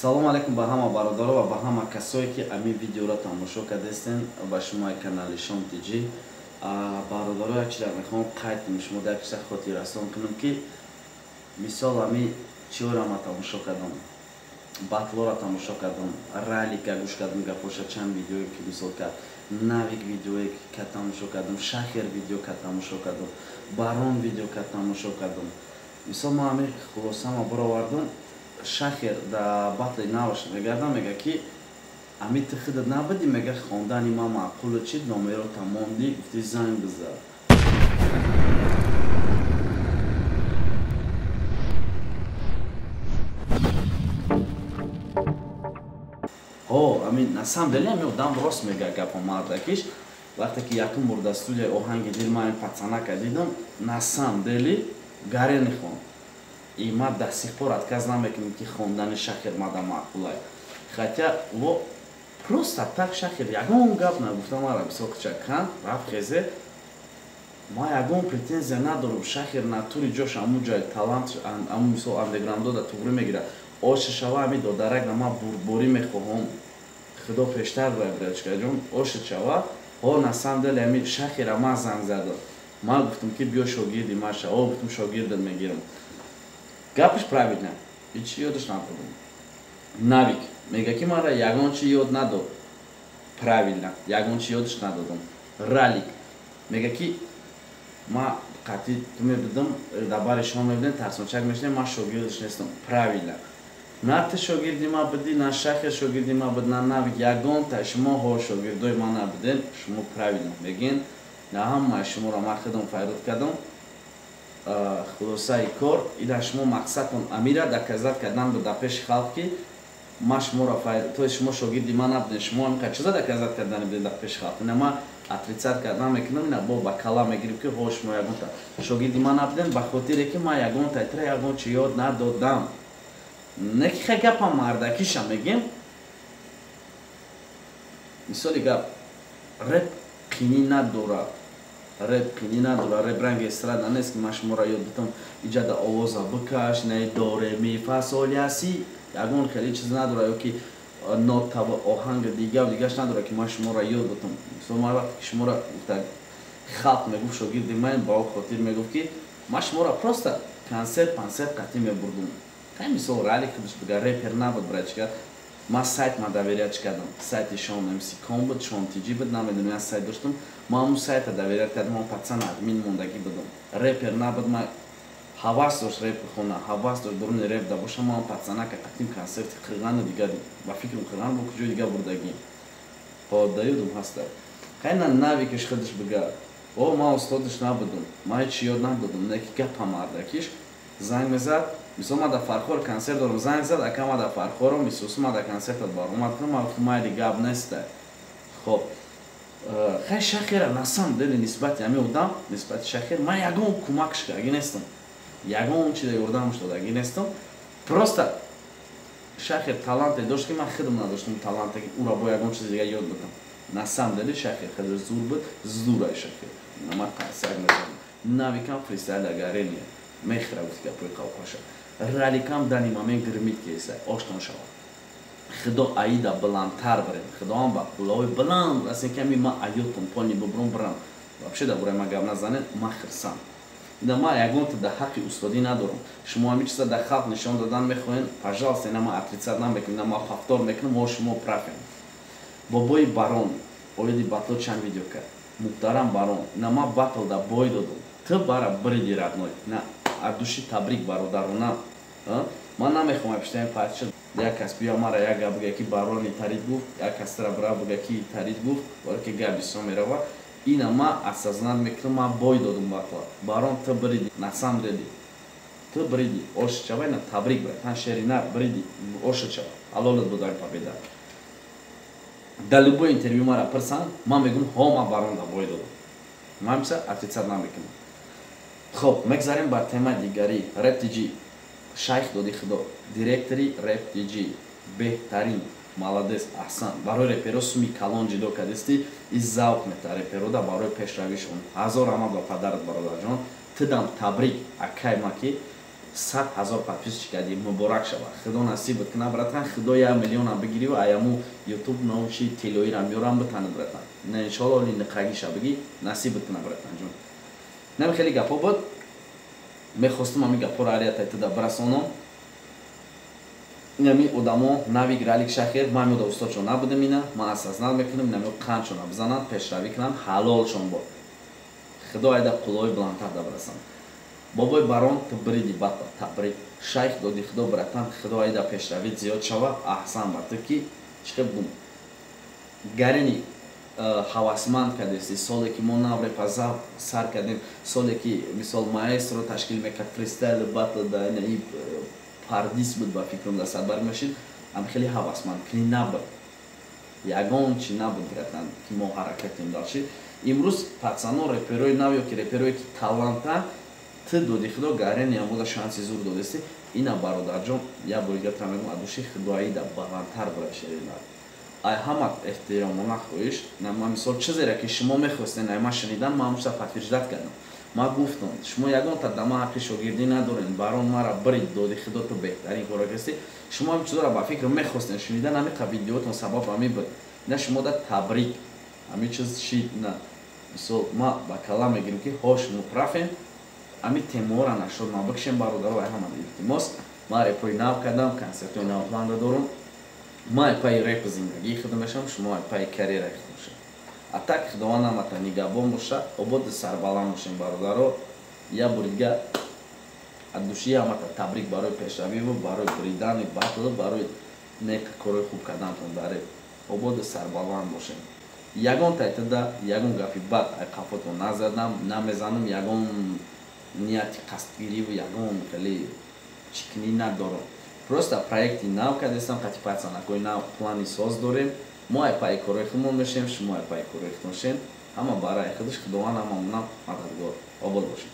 салом алейкум ба ҳама бародаро ва ба ҳама касое ки ами видеоро тамошо кардастен ба шумои канали Shom TG. Бародаро якчиро мехоҳам қайд кунам, шумо дар якчиро хотиррасон кунам ки мисол ами чиёро ма тамошо кардам, батлора тамошо кардам, ралика гӯш кардам, гапоша чанд видеое ки мисол ка навик видеое ка тамошо кардам, шахер видео ка тамошо кардам, барон видео ка тамошо кардам. Мисол ма ами хулосама баровардам. Шахер да батли наваш мегардам, мега ки ами тихида набади, мега хондани ма маъқулу чид номеро тамонди, гуфти занг бизар. Ами на самом деле ами одам рост мега гапа мардакиш. Вақте ки якум бор дар студияи оҳанги дил ма пацанака дидам, на самом деле гаре нехон. И ма до сих пор отказ намекунем ки хондани шахер мада маъқул аст. Хотя во просто так шахер ягон гап нагуфта, мара бисоқча кан раф хезе. Ма ягон претензия надорам, шахер натури ҷош аму ҷай талант аму мисол андеграундо да туғри мегира. Оша шава ами додарак на ма бурборӣ мехоҳам. Худо пештар брачка ҷон, оша шава. На самом деле ами шахер ама занг зада. Ма гуфтам ки биё шогирди маша, гуфтам шогирдат мегирам. Гапиш правильно, ҳеҷ ёдаш надодам. Навик мега ки мара ягон чи ёд надод. Правильно, ягон чи ёдаш надодам. Ралик мега ки ма қатъи ту мебудам дар бари шумо мебудем тарсончак мешунем, ма шогирдаш нестам. Правильно. На ту шогирди ма буди, на шахер шогирди ма буд, на навик ягон та шумо ҳо шогирдои ма набуден, шумо правильно мегин. На ҳамаи шуморо ма худам файрод кардам. Хулосаи кор ина шумо мақсадтон амира доказат кардан ба пеши халқ ки ма шуморо то шумо шогирди ма набуден, шумо ҳамқа чиза доказат кардан будед дар пеши халқ. Ина ма отрицат кардан мекунам, ина бо ба кала мегирим ки ҳо шумо ягонта шогирди ма набуден, ба хотире ки ма ягонта итра ягон чи ёд надодам. Не ки хай гапа мардакиша мегим. Мисоли гап реп қини надорад. Реп қини надора, реп ранги эстрада нест ки ма шуморо ёд битам иҷада овоза бикаш, не доре ми фасоляси ягон хеле чиз надора, ё ки нота ва оҳанга дигаш надора ки ма шуморо ёд битам. Мисол ма вақте ки шуморо халқ мегуфт шогирди ман ба хотир мегуфт ки ма шуморо просто консерт қатъи мебурдум. Хай мисол ралик худаш бига репер набуд брачка. Ма сайт ма доверият кардам. Сайти Shom.com буд, Shom TG буд, намедонам я сайт доштам. Ма ҳамун сайта доверият кардам, ма пацан админ мондаги будам. Репер набуд, ма ҳавас дошт реп хона, ҳавас дошт буруни реп да бошам, ма пацанака қатъим консерти қирғану дига ба фикрам қирған бо куҷои дига бурдагим. Да ёдам ҳаста. Хай на навикаш худаш бига. Ма устодаш набудам. Ма ҳеҷ ёд надодам, не ки гапа мардакиш занг мезад. Мисол ма дар Фархор консерт дорам, занг зад, ака ма дар Фархорам, мисол ма дар консертат баромад кунам, ма гуфтам майли гап неста. Хоб. Хай шахера на самом деле нисбати ами одам, нисбати шахер, ма ягон кӯмакш кардаги нестам. Ягон чида ёрдамаш додаги нестам. Просто шахер таланте дошт ки ман худам надоштам таланте ки ура бо ягон чизи дига ёд битам. На самом деле шахер худаш зур буд, зурай шахер. Ма қайсак мезанам. Навикам фристайла гарения. Мехра гуфти гапои қавқаша. Раликам дани момент гирмит кеса, оштон шава. Худо аида баландтар барем. Худо ам ба кулаҳои баланд, асен ки ами ма аётам пони бубрум барам. Вообще да бурай ма гап назанед, ма хирсам. Ина ма ягонта да ҳаққи устодӣ надорам. Шумо ами чиза да халқ нишон додан мехоҳед, пожалуйста, ина ма отрицат намекунем, ина ма повтор мекунем, ҳо шумо правем. Бобои барон, оиди батл чанд видео кард. Муҳтарам барон, ина ма батл да бой додам. Ты бара бриди родной. На адуши табрик бародарона. Ман намехоҳам пиштани парча як кас биё мара як гап буга ки барони тарид гуфт, як кастра бра буга ки тарид гуфт, бора ки гап бисёр мерава. Ина ма осознат мекунам, ма бой додам батла. Барон ты бриди, на самом деле. Ты бриди, оша чава, ина табрик бра. Тан шерина бриди, оша чава. Алолат будай победа. Да любой интервью мара пирсан, ман мегум ҳо ма барон да бой додам. Ман миса отрицат намекунам. Хоб, мегзарем ба тема дигари. Rap TG шайх доди худо, директори Rap TG беҳтарин, молодец, аҳсан. Барои реперо суми калон ҷидо кардисти, и завқ мета реперо да барои пешравишон. Ҳазор ҳамад ба падарат бародарҷон. Тидам табрик акай ма ки 100,000 подписчик кади муборак шава. Худо насиб кна братан, худо 1 миллион бигири ва аяму YouTube научи телоира мёрам бтан братан. Не иншаллах ли нақаги шабги насиб кна братан ҷон. Нам хели гапо буд. Мехостам ами гапора арията тада брасоном. Нами одамо нави гралик шахер ман мода устодшон набудем ина, ман асазнат мекунам нами қанчон абзанат пешравӣ кунам ҳалолшон бод. Худо айда қулои бландтар да брасам. Бобои барон табриди бата табрид шайх доди худо братан худо айда пешравӣ зиёд шава аҳсан ба ту ки чиқиб бум гарини ҳавасманд кадеси соле ки мо навре паза сар кардем соле ки мисол маэстро ташкил мекард фристайл батл да ин пардис буд ба фикрам да садбар мешид ам хеле ҳавасманд ки набуд ягон чи набуд братан ки мо ҳаракатем дошти имрӯз пацано реперои нав ё ки реперое ки таланта ты доди худо гарини амода шанси зур додисти ина бародарҷон я буригатра мегум адуши худоаида баландтар бурашерина ай ҳамат эҳтиромона хоҳиш ман мисол чизере ки шумо мехостен ай ман шунидам ман ҳамуша подтверждат кардам ман гуфтам шумо ягонта дама ҳаққи шогирдӣ надорен барон мара брид доди худо ту беҳтарин кора касти шумо ҳам чизора ба фикр мехостен шунидан ҳамиқа видеотон сабаб ҳами буд ина шумо да табрик ҳами чиз шид на мисол ма ба калам мегирем ки ҳош муправем ами темора нашод ма бикшем бародаро ай ҳама илтимос ма репои нав кардам консертои нав планда дорам ма ай паи реп зиндагии худо мешавам шумо ай паи карьераи худо мешавам а так худованд ҳамата нигаҳбон боша ободи сарбаланд бошем бародаро я бори дига аддушии ҳамата табрик барои пешравиву барои буридани батл барои нека корои хуб кардантон дар реп ободи сарбаланд бошем ягон тайтада ягон гапи бад ай қафотон назадам намезанам ягон нияти қасдгириву ягон хеле чикнӣ надорам просто проекти нав кардестам қати пацанакои нав плани соз дорем мо ай паи корои худмон мешем шумо ай паи корои худтон шем ҳама барои худаш худованд ҳамамонам мададгор обод бошед.